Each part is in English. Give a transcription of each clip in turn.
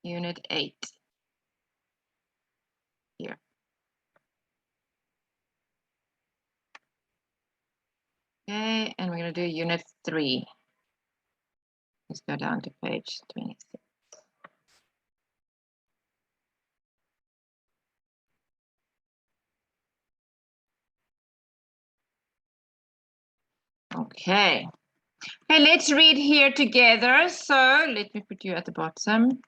Unit 8. Here. Okay, and we're going to do Unit 3. Let's go down to page 26. Okay. Okay, let's read here together. So let me put you at the bottom.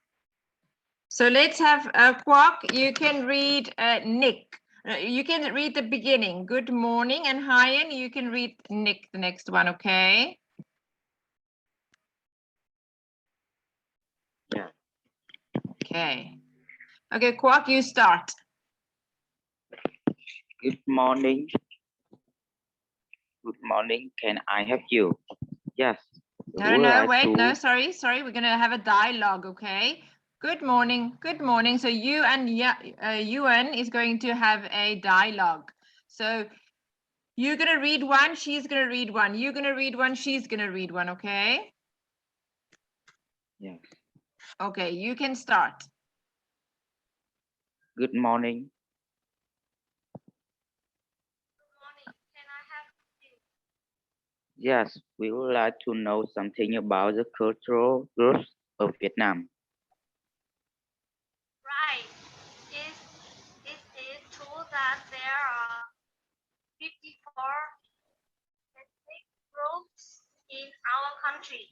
So let's have Kwok. You can read Nick. You can read the beginning. Good morning. And Hyan, you can read Nick, the next one, okay? Yeah. Okay. Okay, Kwok, you start. Good morning. Good morning. Can I help you? Yes. No, wait, no, sorry. We're going to have a dialogue, okay? Good morning. Good morning. So you and Yuan is going to have a dialogue. So you're going to read one, she's going to read one. You're going to read one, she's going to read one, okay? Yes. Okay, you can start. Good morning. Yes, we would like to know something about the cultural groups of Vietnam. Right. It is true that there are 54 ethnic groups in our country.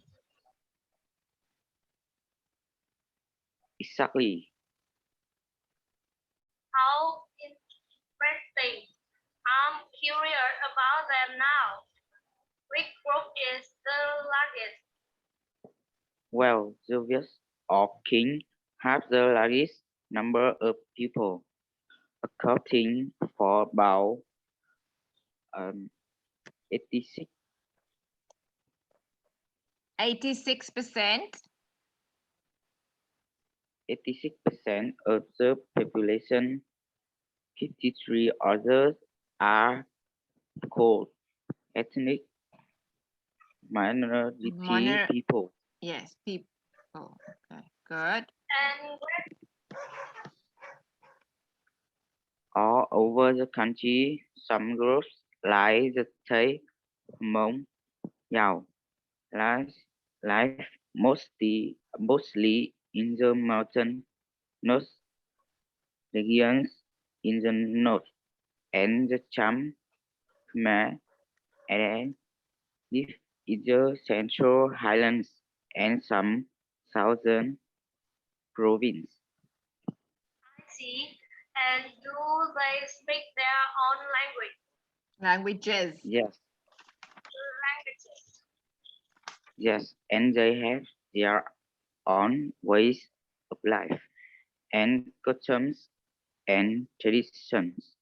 Exactly. How interesting. I'm curious about them now. Which group is the largest? Well, the Viet or King have the largest number of people, accounting for about 86 86%. 86% of the population. 53 others are called ethnic minority people. Yes, people. Okay, good. And All over the country, some groups like the Thai, Hmong, Yao live mostly in the mountain north regions in the north, and the Cham, Khmer, and live in the central highlands and some southern province. I see. And do they speak their own language? Languages. Yes, Languages. yes, and they have their own ways of life and customs and traditions.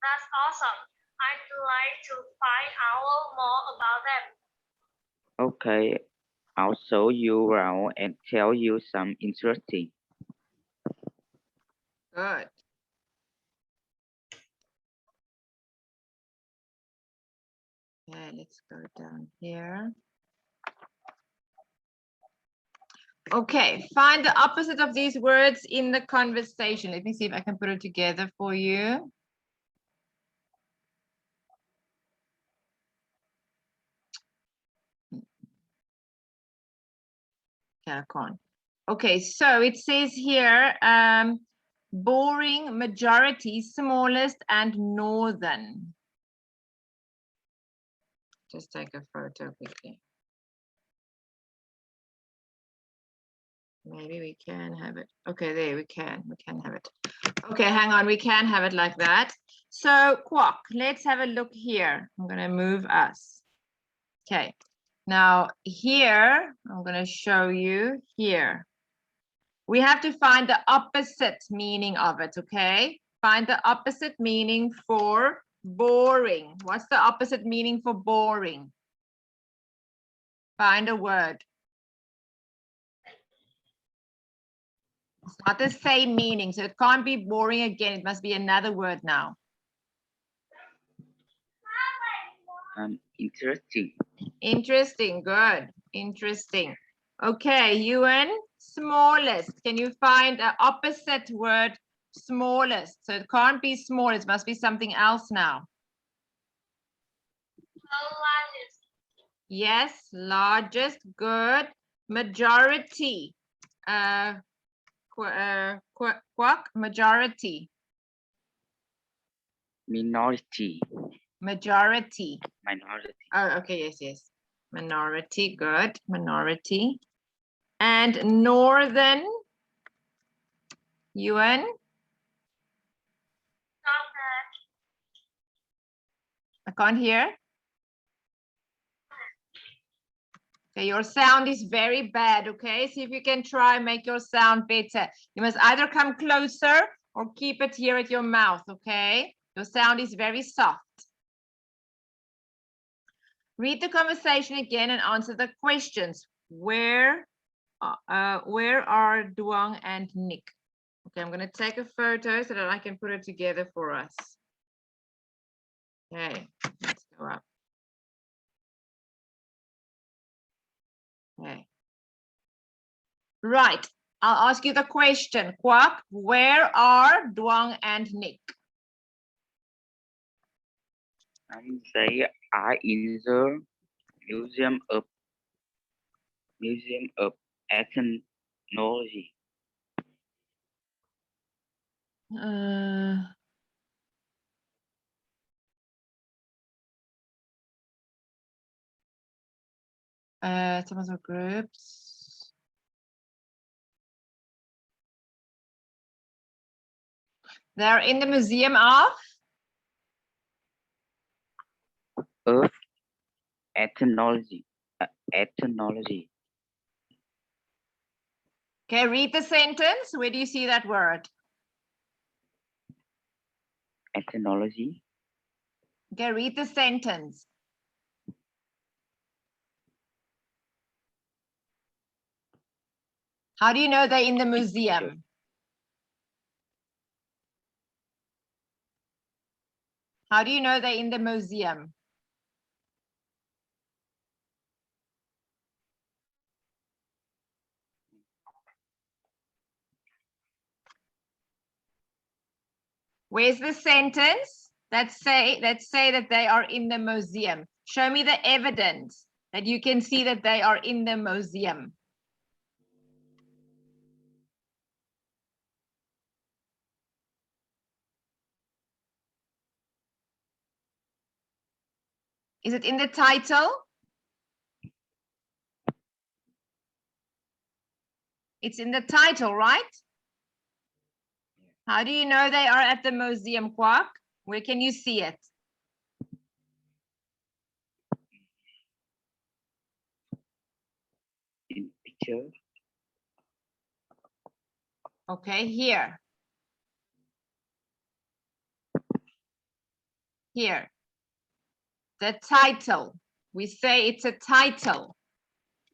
That's awesome. I'd like to find out more about them. Okay, I'll show you around and tell you some interesting. Good. Okay, let's go down here. Okay, find the opposite of these words in the conversation. Let me see if I can put it together for you. Okay, I can't. Okay, so it says here, boring, majority, smallest, and northern. Just take a photo quickly. Maybe we can have it. Okay, there we can have it. Okay, hang on, we can have it like that. So Kwok, let's have a look here. I'm gonna move us. Okay, now here, I'm gonna show you here. We have to find the opposite meaning of it, okay? Find the opposite meaning for boring. What's the opposite meaning for boring? Find a word. It's not the same meaning, so it can't be boring again. It must be another word now. Interesting. Interesting, good. Interesting. Okay, Yuan, smallest. Can you find an opposite word, smallest? So it can't be smallest, it must be something else now. Largest. Yes, largest, good. Majority. Quack, majority. Minority. Majority. Minority. Oh, okay, yes, yes. Minority, good. Minority. And northern. Yuan. Northern. I can't hear. Okay, your sound is very bad, okay? See if you can try and make your sound better. You must either come closer or keep it here at your mouth, okay? Your sound is very soft. Read the conversation again and answer the questions. Where are Duang and Nick? Okay, I'm gonna take a photo so that I can put it together for us. Okay, let's go up. Okay. Right, I'll ask you the question. Quack, where are Duang and Nick? They are in the Museum of Ethnology. Some of the groups. They're in the Museum of? Ethnology. Ethnology. Okay, read the sentence. Where do you see that word? Ethnology. Okay, read the sentence. How do you know they're in the museum? How do you know they're in the museum? Where's the sentence that say that they are in the museum? Show me the evidence that you can see that they are in the museum. Is it in the title? It's in the title, right? How do you know they are at the museum, Quack? Where can you see it? In picture. Okay, here. Here. The title. We say it's a title.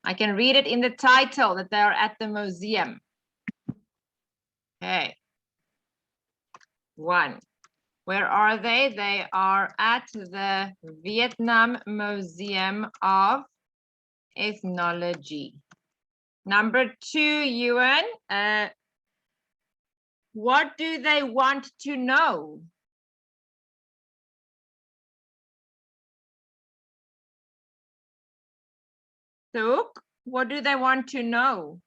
I can read it in the title that they are at the museum. Okay. 1. Where are they? They are at the Vietnam Museum of Ethnology. Number 2, Yuan. What do they want to know? Suk, what do they want to know?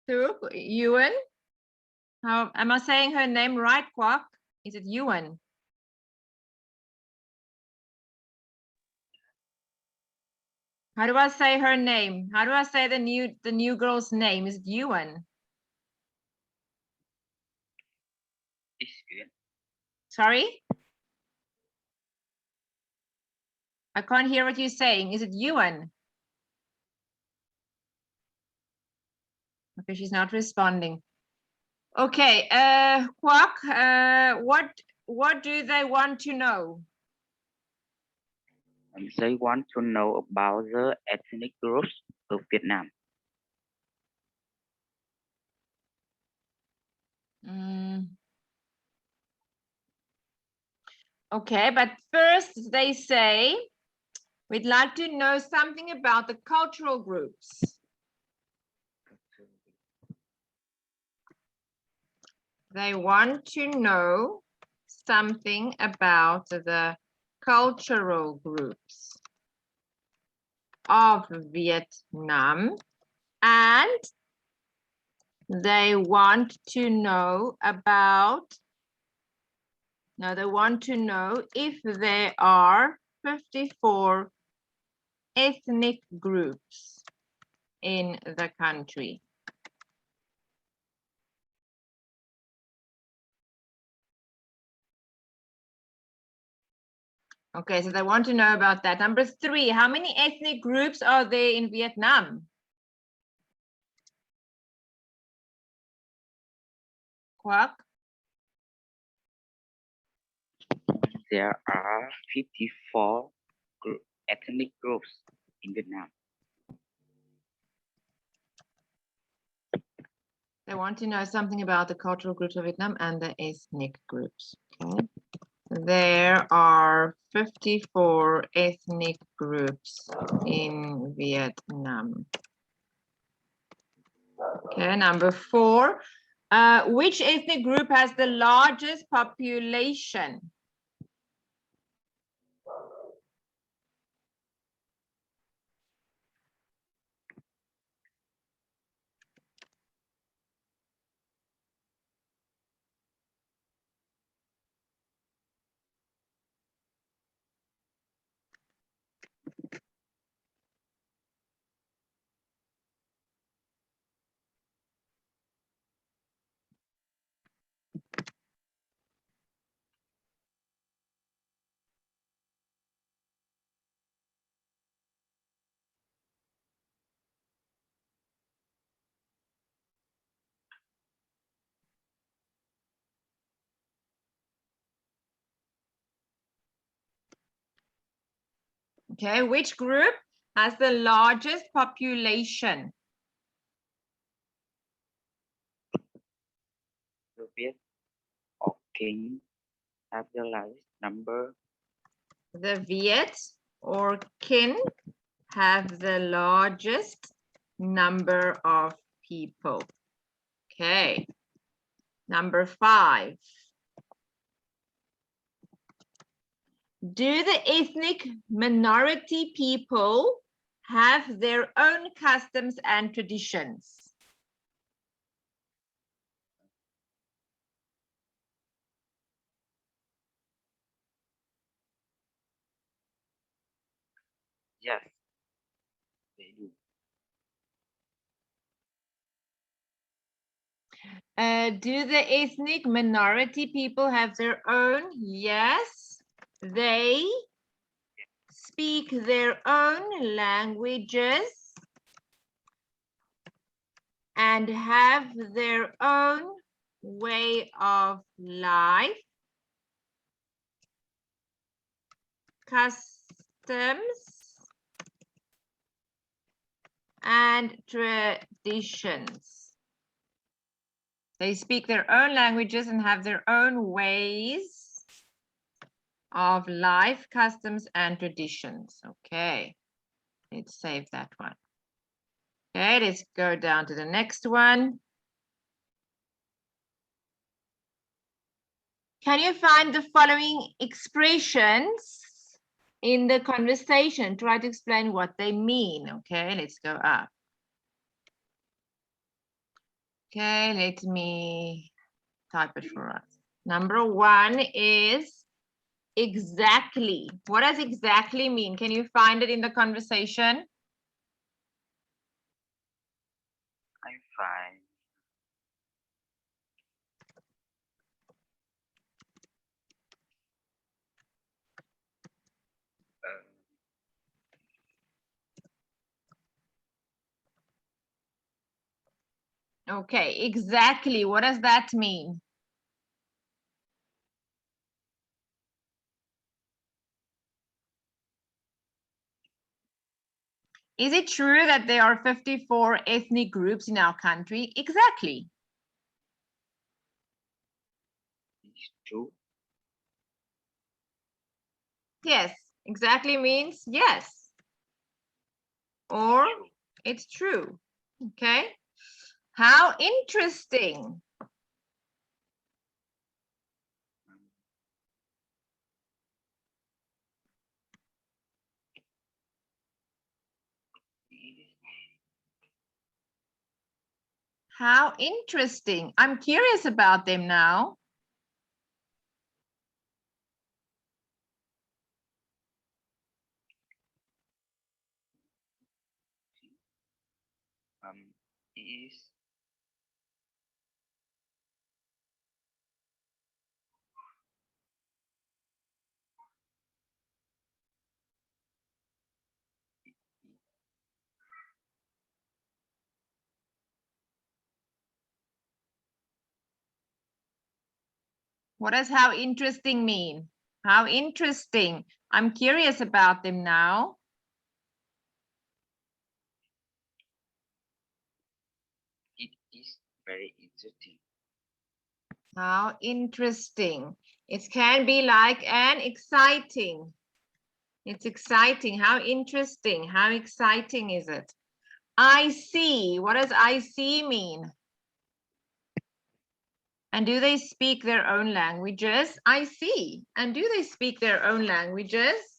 Suk, Yuan? How am I saying her name right, Quack? Is it Yuan? How do I say her name? How do I say the new girl's name? Is it Yuan? Sorry? I can't hear what you're saying. Is it Yuan? Okay, she's not responding. Okay, Quack, what do they want to know? They want to know about the ethnic groups of Vietnam. Okay, but first they say, we'd like to know something about the cultural groups. They want to know something about the cultural groups of Vietnam, and they want to know about, no, they want to know if there are 54 ethnic groups in the country. Okay, so they want to know about that. Number 3, how many ethnic groups are there in Vietnam? Quack. There are 54 ethnic groups in Vietnam. They want to know something about the cultural groups of Vietnam and the ethnic groups. Okay. There are 54 ethnic groups in Vietnam. Okay, number 4. Which ethnic group has the largest population? Okay, which group has the largest population? The Viet or King have the largest number. The Viet or Kin have the largest number of people. Okay. Number 5. Do the ethnic minority people have their own customs and traditions? Yes, they do. Do the ethnic minority people have their own? Yes, they speak their own languages and have their own way of life, customs, and traditions. They speak their own languages and have their own ways of life, customs, and traditions. Okay, let's save that one. Okay, let's go down to the next one. Can you find the following expressions in the conversation? Try to explain what they mean. Okay, let's go up. Okay, let me type it for us. Number 1 is exactly. What does exactly mean? Can you find it in the conversation? I'm fine. Okay, exactly. What does that mean? Is it true that there are 54 ethnic groups in our country? Exactly. true. Yes, exactly means yes. Or True. it's true. Okay. How interesting. How interesting. I'm curious about them now. Is What does how interesting mean? How interesting. I'm curious about them now. it is very interesting. How interesting. It can be like an exciting. It's exciting. How interesting. How exciting is it? I see. What does I see mean? And do they speak their own languages? I see. And do they speak their own languages?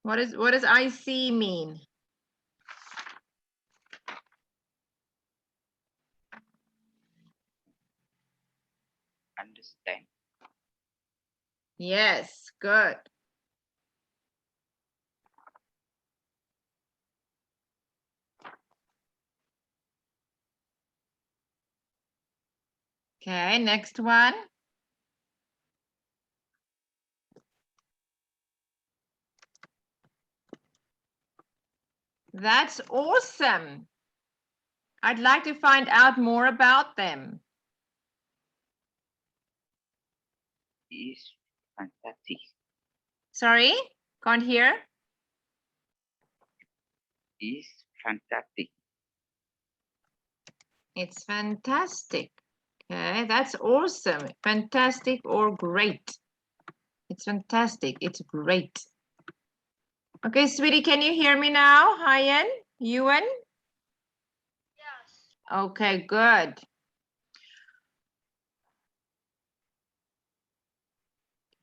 What does I see mean? Understand. Yes, good. Okay, next one. That's awesome. I'd like to find out more about them. Is fantastic. Sorry, can't hear. Is fantastic. It's fantastic. Okay, that's awesome. Fantastic or great. It's fantastic. It's great. Okay, sweetie, can you hear me now? Hyen, Ewan? Yes. Okay, good.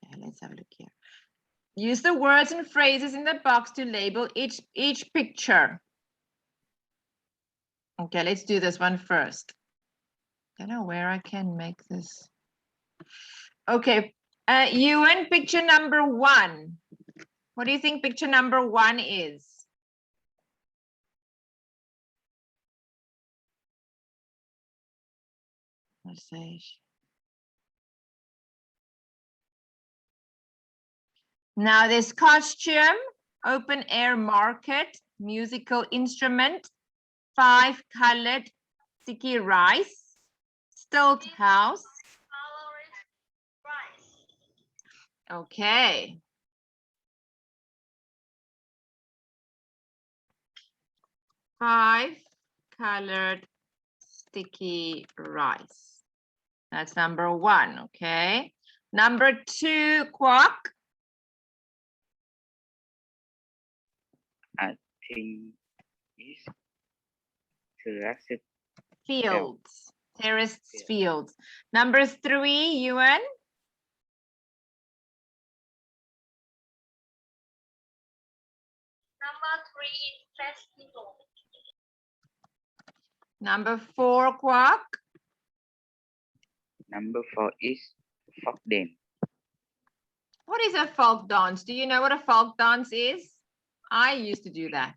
Okay, let's have a look here. Use the words and phrases in the box to label each picture. Okay, let's do this one first. I don't know where I can make this. Okay, Ewan, picture number 1. What do you think picture number 1 is? Let's say. Now this costume, open air market, musical instrument, 5 colored sticky rice, stilt house. Rice. Okay. Five colored sticky rice. That's number 1, okay. Number 2, Kwok. I think is terraced Fields, terraced fields. Number 3, Ewan. Number 3 is festival. Number 4, Kwok. Number 4 is folk dance. What is a folk dance? Do you know what a folk dance is? I used to do that.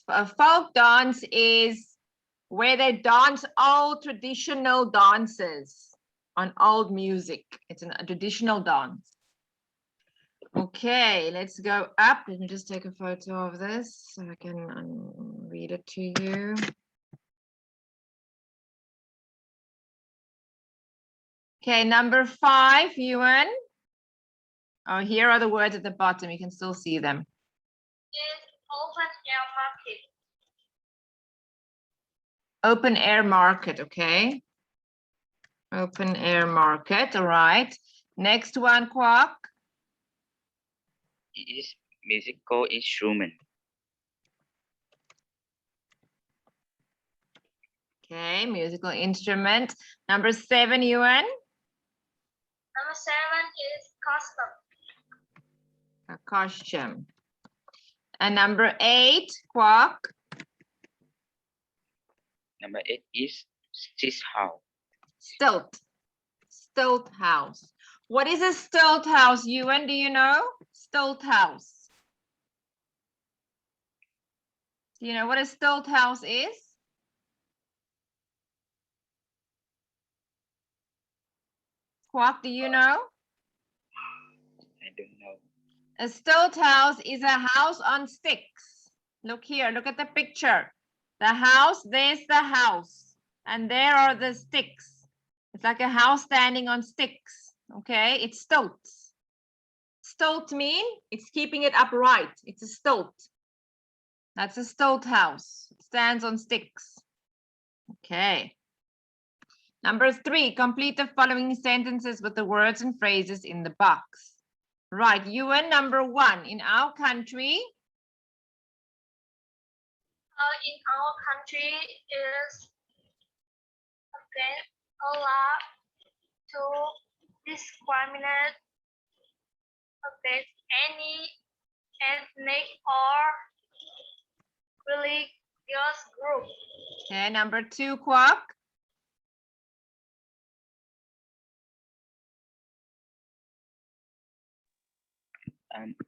A folk dance is where they dance old traditional dances on old music. It's a traditional dance. Okay, let's go up. Let me just take a photo of this so I can read it to you. Okay, number 5, Ewan. Oh, here are the words at the bottom. You can still see them. Is Open air market. Open air market, okay. Open air market, all right. Next one, Kwok. It is musical instrument. Okay, musical instrument. Number 7, Yuan. Number 7 is custom. A costume. And number 8, Kwok. Number 8 is this house. Stilt. Stilt house. What is a stilt house, Yuan? Do you know? Stilt house. Do you know what a stilt house is? Kwok, do you know? I don't know. A stilt house is a house on sticks. Look here, look at the picture. The house, there's the house, and there are the sticks. It's like a house standing on sticks, okay? It's stilts. Stilt mean it's keeping it upright. It's a stilt. That's a stilt house. It stands on sticks. Okay. Number 3, complete the following sentences with the words and phrases in the box. Right, Yuan, number 1, in our country. In our country is allowed to discriminate against any ethnic or religious group. Okay, number 2, Kwok.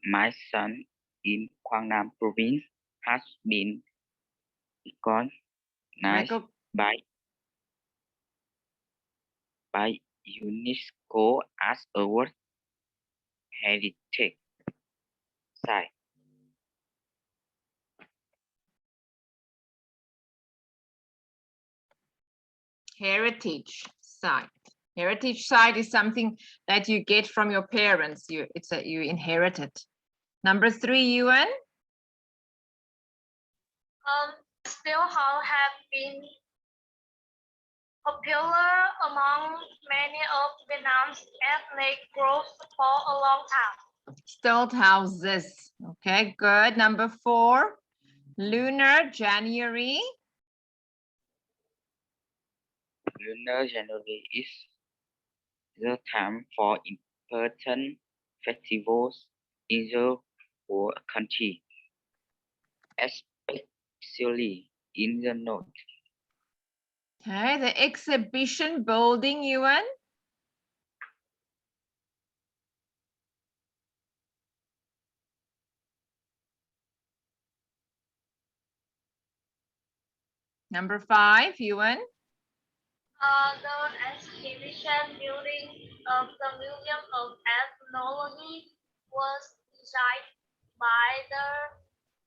My son in Quang province has been recognized Recog- by UNESCO as a World Heritage Site. Heritage site. Heritage site is something that you get from your parents. You inherit it. Number 3, Yuan. Still house have been popular among many of Vietnam's ethnic groups for a long time. Stilt houses. Okay, good. Number 4, lunar January. Lunar January is the time for important festivals in the whole country, especially in the north. Okay, the exhibition building, Yuan. Number 5, Yuan. The exhibition building of the Museum of Ethnology was designed by the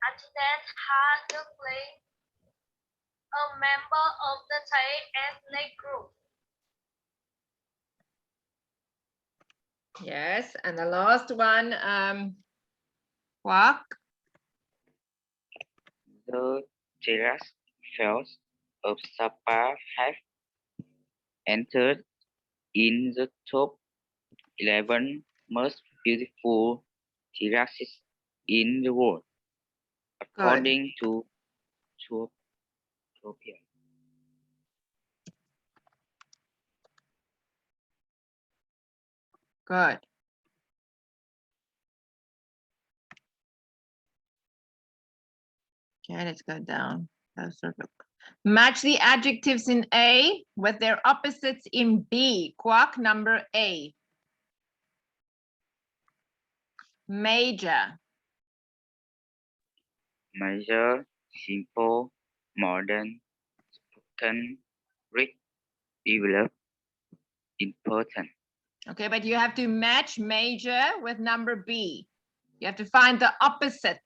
architect had played a member of the Thai ethnic group. Yes, and the last one, Kwok. The terrace fells of Sapa have entered in the top 11 most beautiful terraces in the world, according to Topia. Good. Okay, let's go down. Closer look. Match the adjectives in A with their opposites in B. Kwok, number A. Major. Major, simple, modern, spoken, rich, developed, important. Okay, but you have to match major with number B. You have to find the opposite.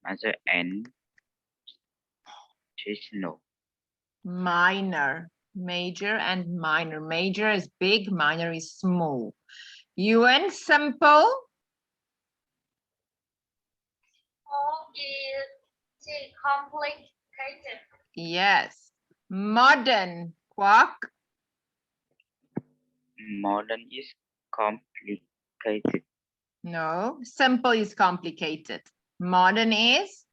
Major and traditional, Minor. Major and minor. Major is big, minor is small. Yuan, simple. All is complicated. Yes. Modern. Quack. modern is complicated, No. Simple is complicated. Modern is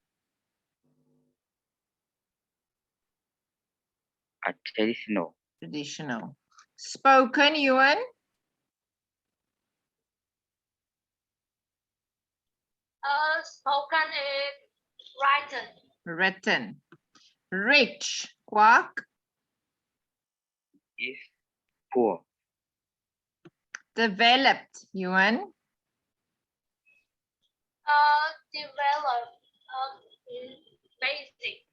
traditional, traditional. Spoken, Yuan. Spoken is written. Written. Rich. Quack. is poor, Developed, Yuan. Developed is basic.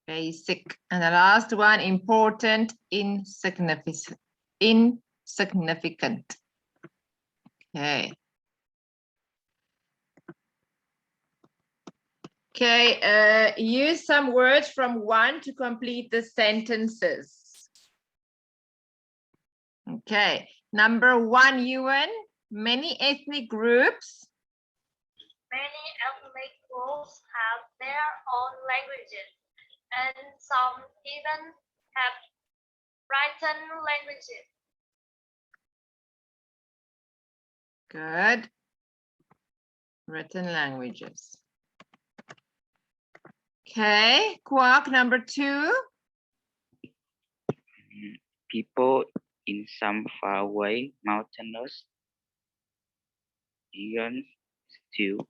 Basic. And the last one, important, insignificant. Insignificant. Okay. Okay, use some words from one to complete the sentences. Okay, number one, Yuan, many ethnic groups. Many ethnic groups have their own languages, and some even have written languages. Good. Written languages. Okay, Quack, number two. people in some faraway mountainous regions still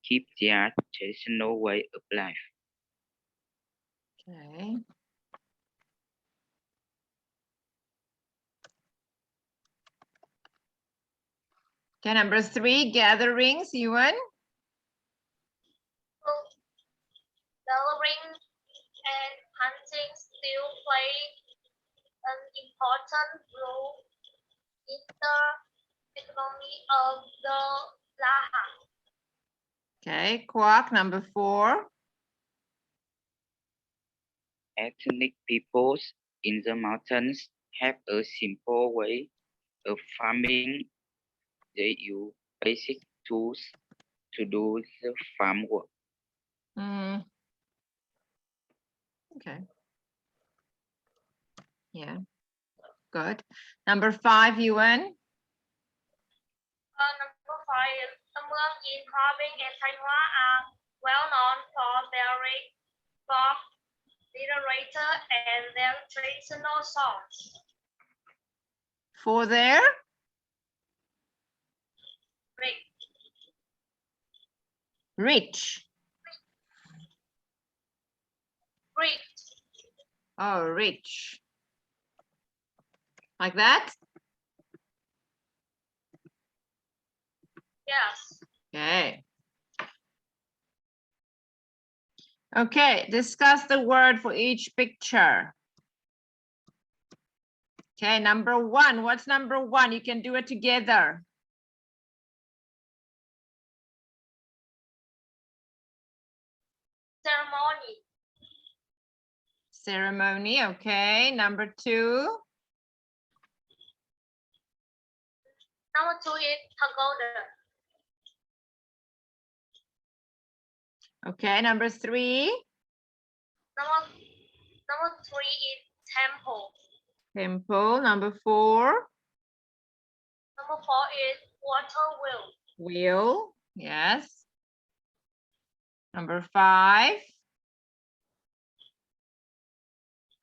keep their traditional way of life. Okay. Okay, number three, gatherings, Yuan. Gathering and hunting still play an important role in the economy of the Laha. Okay, Quack, number four. Ethnic peoples in the mountains have a simple way of farming. They use basic tools to do the farm work. Okay. Yeah, good. Number five, Yuan. Number five, the Muang in Hòa Bình and Thanh Hóa are well known for their folk literature and their traditional songs. For their Rich. rich. Rich. Oh, rich. Like that? Yes. Okay. Okay, discuss the word for each picture. Okay, number one. What's number one? You can do it together. Ceremony. Ceremony, okay. Number two. Number two is pagoda. Okay, number three. Number three is temple. Temple. Number four. Number four is water wheel. Wheel, yes. Number five.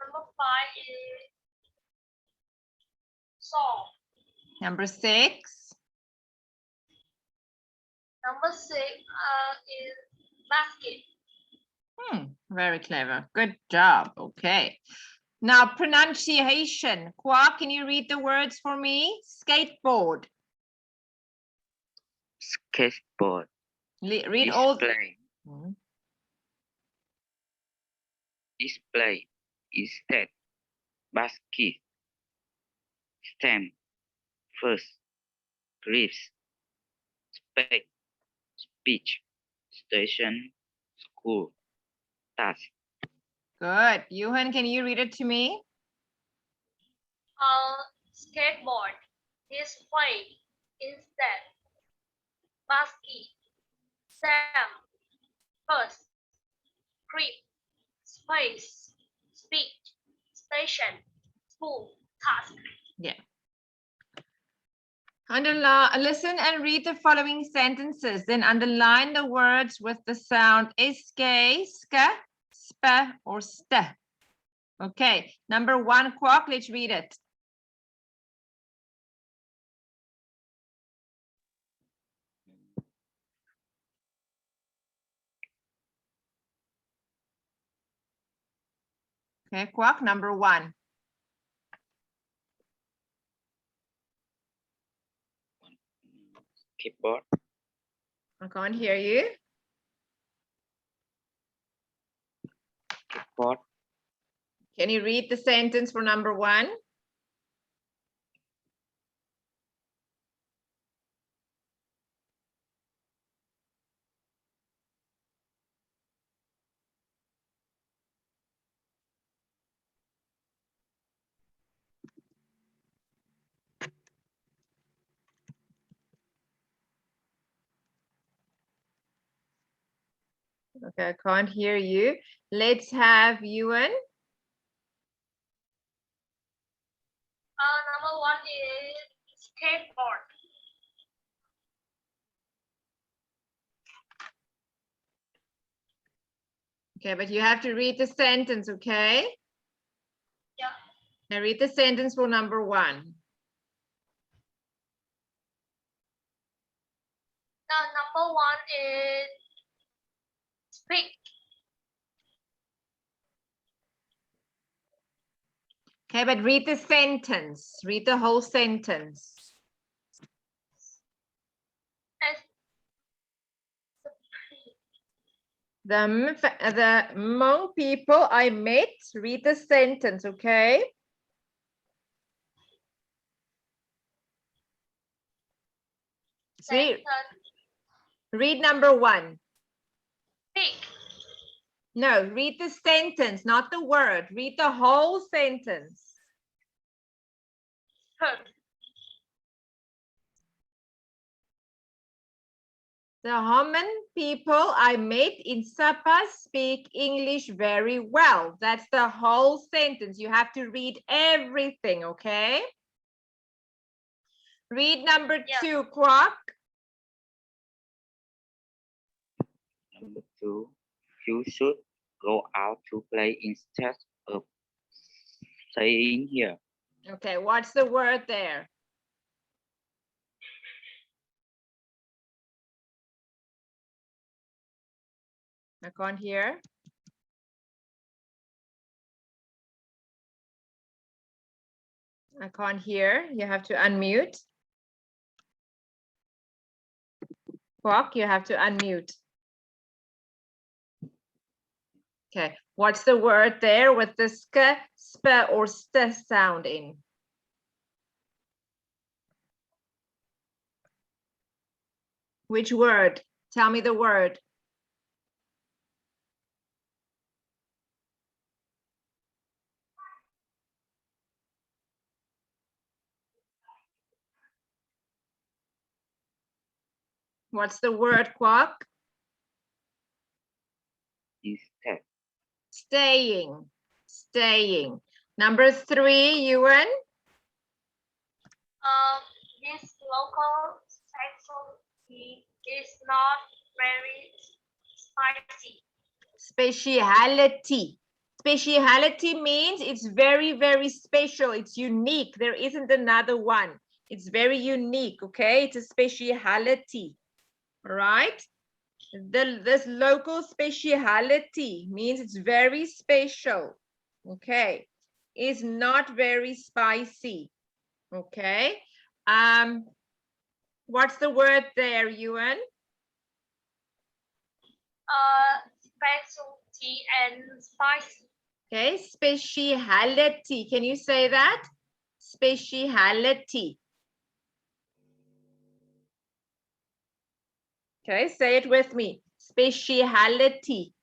Number five is saw. Number six. Number six is basket. Very clever. Good job. Okay. Now pronunciation. Kwa, can you read the words for me? Skateboard. Skateboard, Read all. display, display, instead, basket, stamp, first, grips, spec, speech, station, school, task. Good. Johan, can you read it to me? Skateboard, display, instead, basket, stamp, bus, creep, space, speed, station, school, task. Yeah. Listen and read the following sentences, then underline the words with the sound sk, ska, spa, or sta. Okay, number 1, Kwok, let's read it. Okay, Kwok, number 1. Keyboard. I can't hear you. Keyboard. Can you read the sentence for number 1? Okay, I can't hear you. Let's have Ewan. Number 1 is skateboard. Okay, but you have to read the sentence, okay? Yeah. Now read the sentence for number 1. Number 1 is speak. Okay, but read the sentence. Read the whole sentence. The Hmong people I met, read the sentence, okay? See, read number 1. Speak. No, read the sentence, not the word. Read the whole sentence. The Hmong people I met in Sapa speak English very well. That's the whole sentence. You have to read everything, okay? Read number 2, Kwok. Number 2. You should go out to play instead of staying here. Okay, what's the word there? I can't hear. I can't hear. You have to unmute. Kwok, you have to unmute. Okay, what's the word there with the sk, sp, or st sound in? Which word? Tell me the word. What's the word, Kwok? Instead. Staying. Staying. Number 3, Ewan. This local specialty is not very spicy. Speciality. Speciality means it's very, very special. It's unique. There isn't another one. It's very unique, okay? It's a speciality, all right? This local speciality means it's very special, okay? It's not very spicy, okay? What's the word there, Ewan? Specialty and spicy. Okay, speciality. Can you say that? Speciality. Okay, say it with me. Speciality.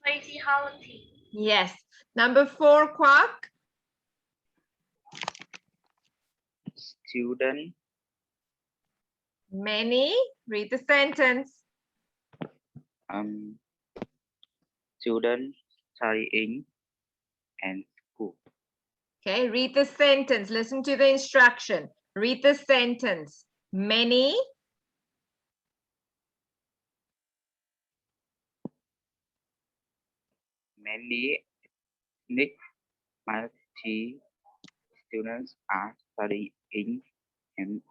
Specialty. Yes. Number 4, Quack. Student Many. Read the sentence. student studying and school. Okay, read the sentence. Listen to the instruction. Read the sentence. Many. Many ethnic minority students are studying in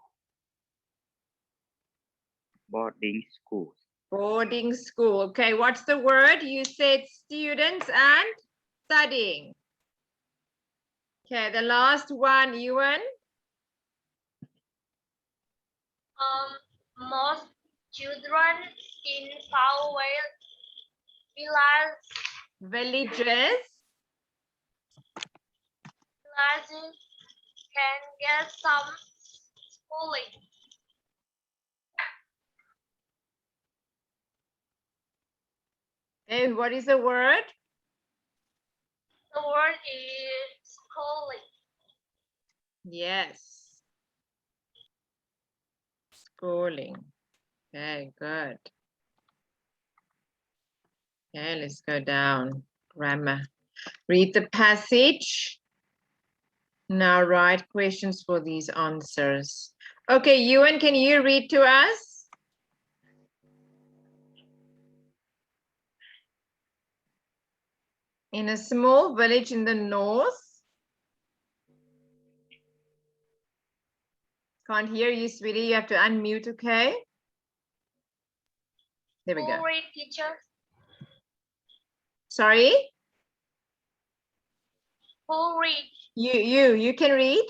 boarding schools. Boarding school. Okay, what's the word? You said students and studying. Okay, the last one, Ewan. Most children in faraway Villages. villages can get some schooling. And what is the word? The word is schooling. Yes. Schooling. Okay, good. Okay, let's go down. Grammar. Read the passage. Now write questions for these answers. Okay, Ewan, can you read to us? In a small village in the north. Can't hear you, sweetie. You have to unmute, okay? There we go. Who read, teacher? Sorry? Who read? You can read?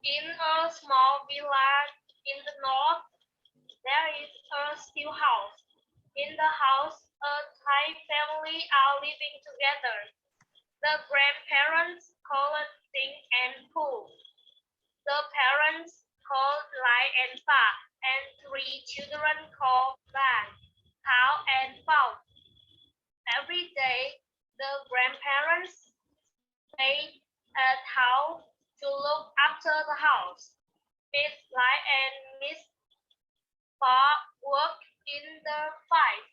In a small village in the north, there is a still house. In the house, a Thai family are living together. The grandparents called Sing and Pooh. The parents called Lai and Fa, and 3 children called Ban, Cow and Bao. Every day, the grandparents stayed at house to look after the house. Miss Lai and Miss Fa work in the fields.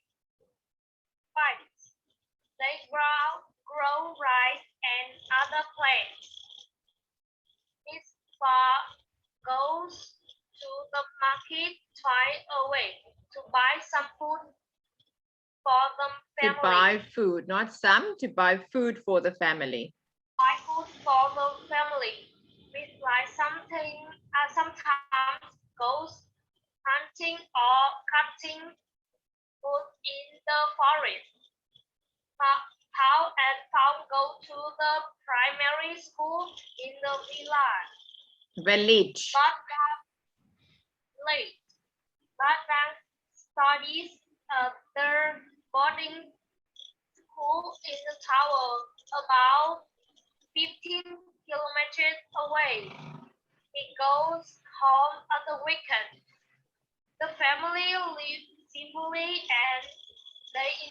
They grow rice and other plants. Miss Fa goes to the market twice a week to buy some food for the To family. buy food, not some, to buy food for the family. Buy food for the family. Miss Lai sometimes goes hunting or cutting wood in the forest. How and Tom go to the primary school in the Village. But then studies at their boarding school in the tower about 15 kilometers away. He goes home at the weekend. The family lives simply and they